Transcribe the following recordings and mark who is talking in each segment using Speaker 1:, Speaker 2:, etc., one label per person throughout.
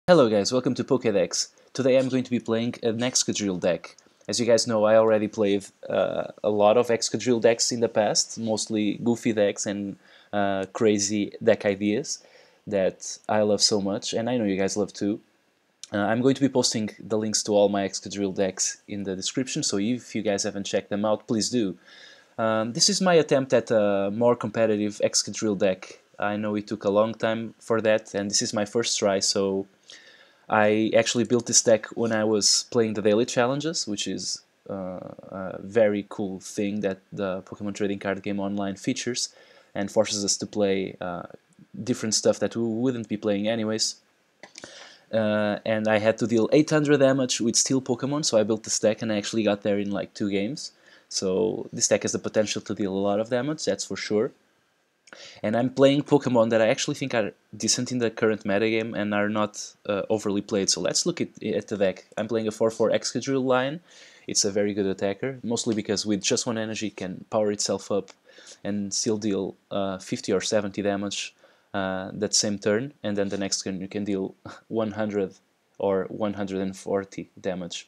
Speaker 1: Hello guys, welcome to Pokédex. Today I'm going to be playing an Excadrill deck. As you guys know, I already played a lot of Excadrill decks in the past, mostly goofy decks and crazy deck ideas that I love so much, and I know you guys love too. I'm going to be posting the links to all my Excadrill decks in the description, so if you guys haven't checked them out, please do. This is my attempt at a more competitive Excadrill deck. I know it took a long time for that, and this is my first try, so I actually built this deck when I was playing the daily challenges, which is a very cool thing that the Pokemon trading card game online features and forces us to play different stuff that we wouldn't be playing anyways. And I had to deal 800 damage with steel Pokemon, so I built this deck and I actually got there in like 2 games. So this deck has the potential to deal a lot of damage, that's for sure. And I'm playing Pokemon that I actually think are decent in the current metagame and are not overly played. So let's look at the deck. I'm playing a 4/4 Excadrill line. It's a very good attacker, mostly because with just 1 energy it can power itself up and still deal 50 or 70 damage that same turn, and then the next turn you can deal 100 or 140 damage.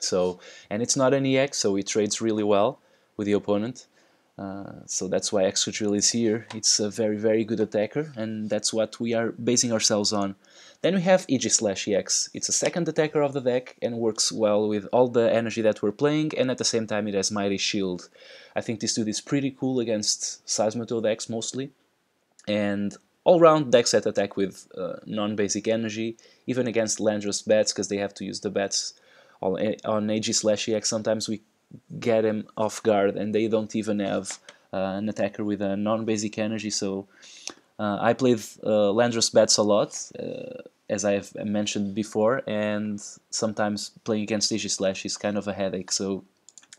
Speaker 1: So, and it's not an EX, so it trades really well with the opponent. So that's why Excadrill is here. It's a very good attacker, and that's what we are basing ourselves on. Then we have Aegislash EX. It's a second attacker of the deck and works well with all the energy that we're playing, and at the same time it has Mighty Shield. I think this dude is pretty cool against Seismitoad decks mostly, and all-round decks that attack with non-basic energy, even against Landorus bats, because they have to use the bats on Aegislash EX. Sometimes we get him off guard and they don't even have an attacker with a non-basic energy, so I played Landorus bats a lot, as I have mentioned before, and sometimes playing against Aegislash is kind of a headache, so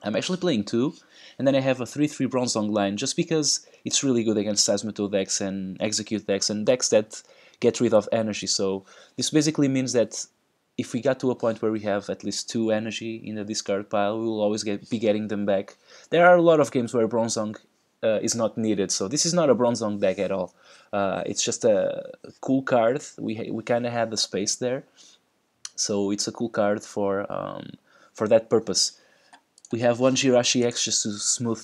Speaker 1: I'm actually playing 2, and then I have a 3/3 Bronzong line just because it's really good against Seismitoad decks and Execute decks and decks that get rid of energy. So this basically means that if we got to a point where we have at least 2 energy in the discard pile, we will always be getting them back. There are a lot of games where Bronzong is not needed, so this is not a Bronzong deck at all. It's just a cool card. We kind of had the space there, so it's a cool card for that purpose. We have 1 Jirachi X just to smooth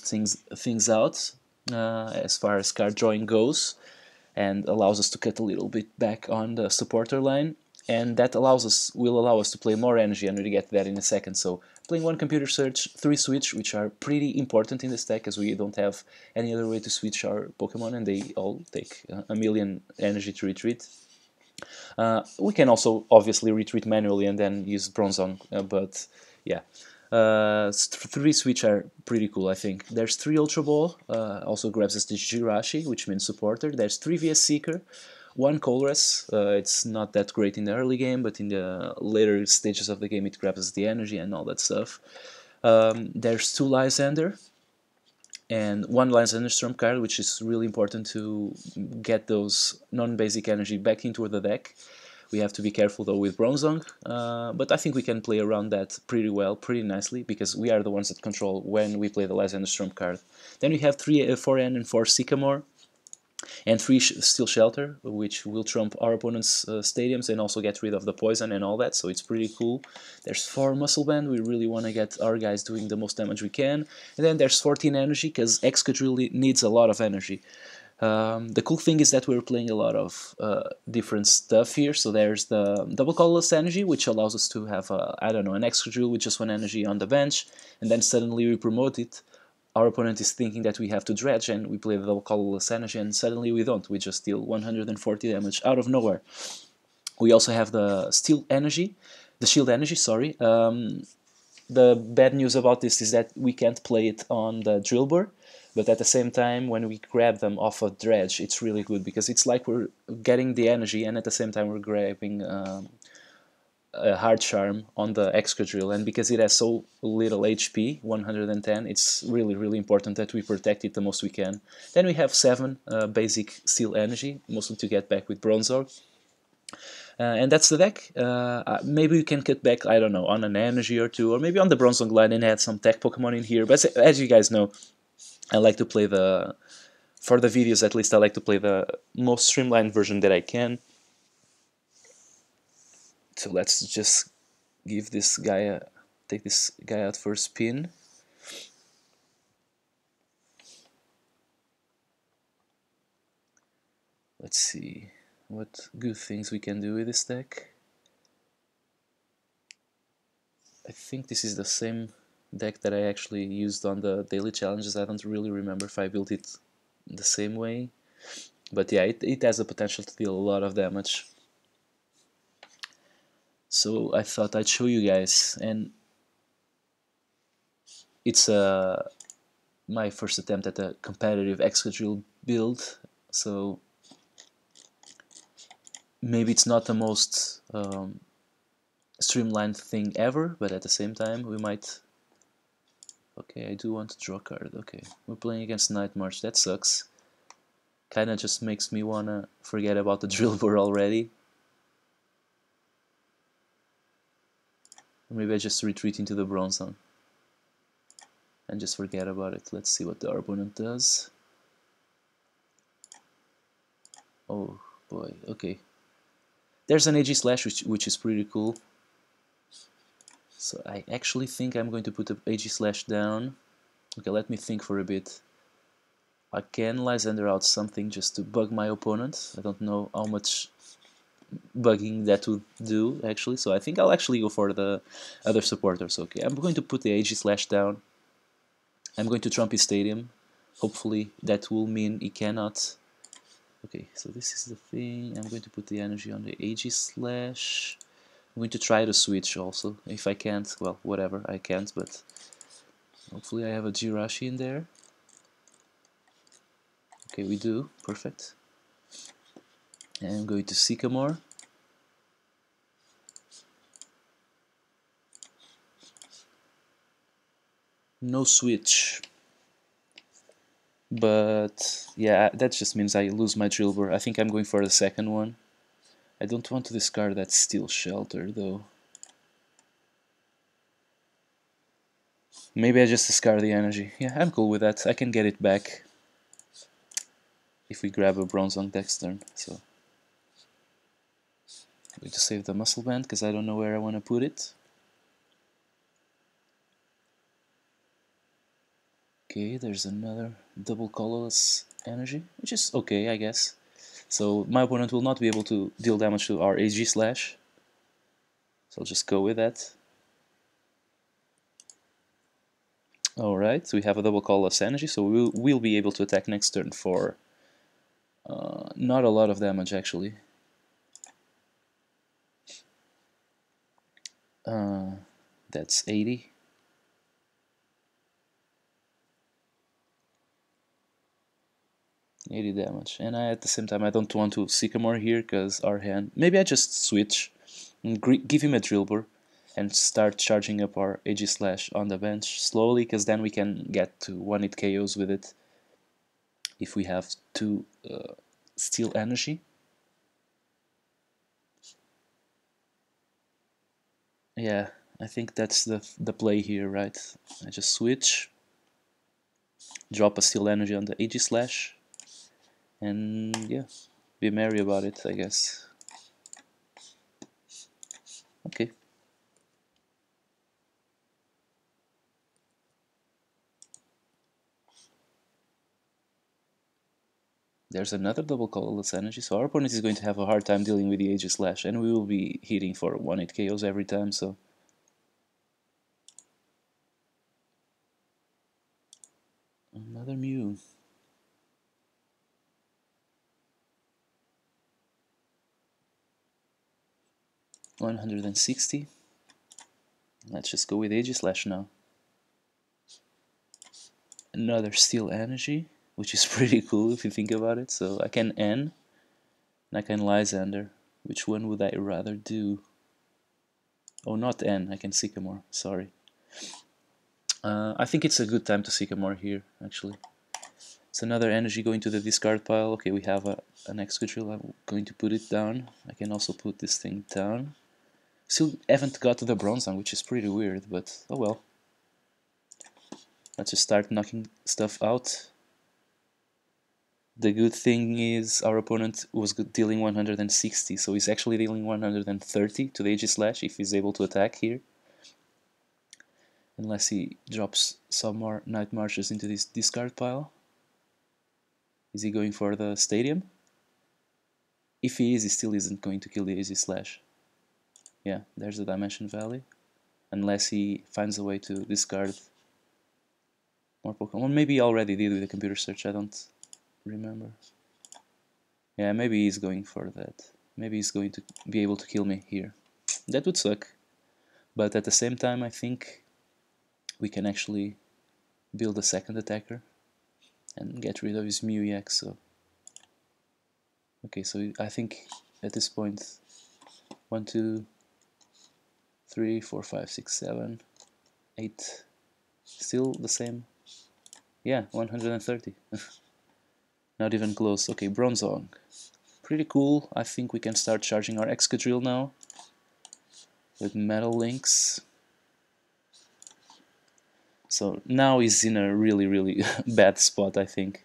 Speaker 1: things out as far as card drawing goes, and allows us to cut a little bit back on the supporter line. And that will allow us to play more energy, and we'll get to that in a second. So playing 1 Computer Search, 3 Switch, which are pretty important in this deck as we don't have any other way to switch our Pokemon and they all take a million energy to retreat. We can also obviously retreat manually and then use Bronzong, but yeah. 3 Switch are pretty cool, I think. There's 3 Ultra Ball, also grabs us the Jirachi, which means supporter. There's 3 VS Seeker, 1 Colress. It's not that great in the early game, but in the later stages of the game it grabs the energy and all that stuff. There's 2 Lysander and 1 Lysander Storm card, which is really important to get those non-basic energy back into the deck. We have to be careful though with Bronzong, but I think we can play around that pretty well, pretty nicely, because we are the ones that control when we play the Lysander Storm card. Then we have 4N and 4 Sycamore, and 3 Steel Shelter, which will trump our opponent's stadiums and also get rid of the poison and all that, so it's pretty cool. There's 4 Muscle Band, we really want to get our guys doing the most damage we can. And then there's 14 Energy, because Excadrill needs a lot of energy. The cool thing is that we're playing a lot of different stuff here. So there's the Double Colorless Energy, which allows us to have, I don't know, an Excadrill with just 1 energy on the bench, and then suddenly we promote it. Our opponent is thinking that we have to dredge, and we play the Double Colorless Energy, and suddenly we don't. We just deal 140 damage out of nowhere. We also have the Shield Energy, sorry. The bad news about this is that we can't play it on the Drillbur, but at the same time, when we grab them off a dredge, it's really good, because it's like we're getting the energy, and at the same time we're grabbing a Hard Charm on the Excadrill, and because it has so little HP, 110, it's really important that we protect it the most we can. Then we have 7 basic Steel Energy, mostly to get back with Bronzor. And that's the deck. Maybe we can cut back, I don't know, on an energy or 2, or maybe on the Bronzong line and add some tech Pokemon in here, but as you guys know, I like to play for the videos at least, I like to play the most streamlined version that I can. So let's just give this guy a, take this guy out for a spin. Let's see what good things we can do with this deck. I think this is the same deck that I actually used on the daily challenges. I don't really remember if I built it the same way, but yeah, it has the potential to deal a lot of damage. So I thought I'd show you guys, and it's my first attempt at a competitive Excadrill build, so maybe it's not the most streamlined thing ever, but at the same time we might... Okay, I do want to draw a card. Okay, we're playing against Night March. That sucks. Kinda just makes me wanna forget about the drill bore already. Or maybe I just retreat into the Bronze Zone and just forget about it. Let's see what the opponent does. Oh boy, okay. There's an Aegislash, which is pretty cool. So I actually think I'm going to put the Aegislash down. Okay, let me think for a bit. I can Lysander out something just to bug my opponent. I don't know how much bugging that would do actually, so I think I'll actually go for the other supporters. Okay, I'm going to put the Aegislash down. I'm going to trump his stadium. Hopefully that will mean he cannot... Okay, so this is the thing. I'm going to put the energy on the Aegislash. I'm going to try to switch also. If I can't, well, whatever, I can't, but hopefully I have a Jirachi in there. Okay, we do. Perfect. And I'm going to Sycamore. No switch. But yeah, that just means I lose my Drillbur. I think I'm going for the second one. I don't want to discard that Steel Shelter though. Maybe I just discard the energy. Yeah, I'm cool with that. I can get it back if we grab a Bronze on next turn. So I'm going to save the Muscle Band because I don't know where I want to put it. Okay, there's another double colorless energy, which is okay, I guess. So my opponent will not be able to deal damage to our Aegislash. So I'll just go with that. Alright, so we have a double colorless energy, so we'll be able to attack next turn for not a lot of damage actually. That's 80. Damage, and at the same time I don't want to Sycamore here because our hand... Maybe I just switch and give him a Drillbur and start charging up our Aegislash on the bench slowly, because then we can get to 1-hit KOs with it if we have 2 Steel Energy. Yeah, I think that's the play here, right? I just switch, drop a Steel Energy on the Aegislash, and yeah, be merry about it, I guess. Okay. There's another double colorless energy, so our opponent is going to have a hard time dealing with the Aegislash, and we will be hitting for 1-hit KOs every time, so... Another Mew. $160. Let's just go with Aegislash now. Another Steel Energy, which is pretty cool if you think about it. So I can N, and I can Lysander. Which one would I rather do? Oh, not N, I can Sycamore, sorry. I think it's a good time to Sycamore here, actually. It's another energy going to the discard pile. Okay, we have an Excadrill. I'm going to put it down. I can also put this thing down. Still haven't got to the Bronze Zone, which is pretty weird, but oh well. Let's just start knocking stuff out. The good thing is our opponent was dealing 160, so he's actually dealing 130 to the Aegislash if he's able to attack here. Unless he drops some more Night Marches into this discard pile. Is he going for the Stadium? If he is, he still isn't going to kill the Aegislash. Yeah, there's the Dimension Valley. Unless he finds a way to discard more Pokemon. Maybe he already did with the computer search, I don't remember. Yeah, maybe he's going for that. Maybe he's going to be able to kill me here. That would suck. But at the same time, I think we can actually build a second attacker and get rid of his Mew EX. So. Okay, so I think at this point 1, 2, 3, 4, 5, 6, 7, 8, still the same. Yeah, 130. Not even close. Okay, Bronzong. Pretty cool. I think we can start charging our Excadrill now with Metal Links. So now he's in a really bad spot, I think.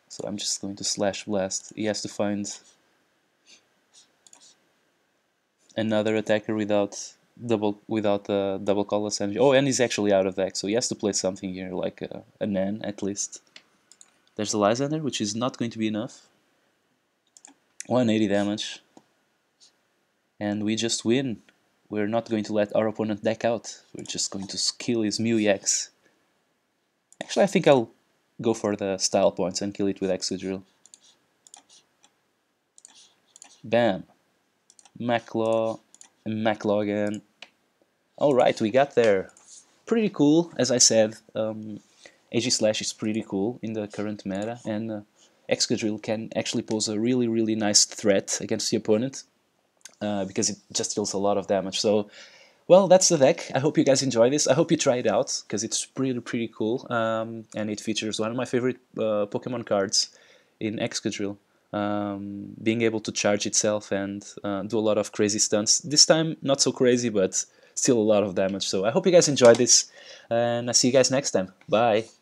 Speaker 1: So I'm just going to Slash Blast. He has to find another attacker without double colorless energy. Oh, and he's actually out of deck, so he has to play something here, like a Nan at least. There's the Lysander, which is not going to be enough. 180 damage. And we just win. We're not going to let our opponent deck out. We're just going to kill his Mew EX. Actually, I think I'll go for the style points and kill it with Excadrill. Bam. Maclaw and Maclaw again. Alright, we got there. Pretty cool, as I said. Aegislash is pretty cool in the current meta, and Excadrill can actually pose a really nice threat against the opponent because it just deals a lot of damage. So, well, that's the deck. I hope you guys enjoy this. I hope you try it out because it's pretty cool, and it features one of my favorite Pokemon cards in Excadrill. Being able to charge itself and do a lot of crazy stunts. This time, not so crazy, but still a lot of damage. So I hope you guys enjoyed this, and I'll see you guys next time. Bye!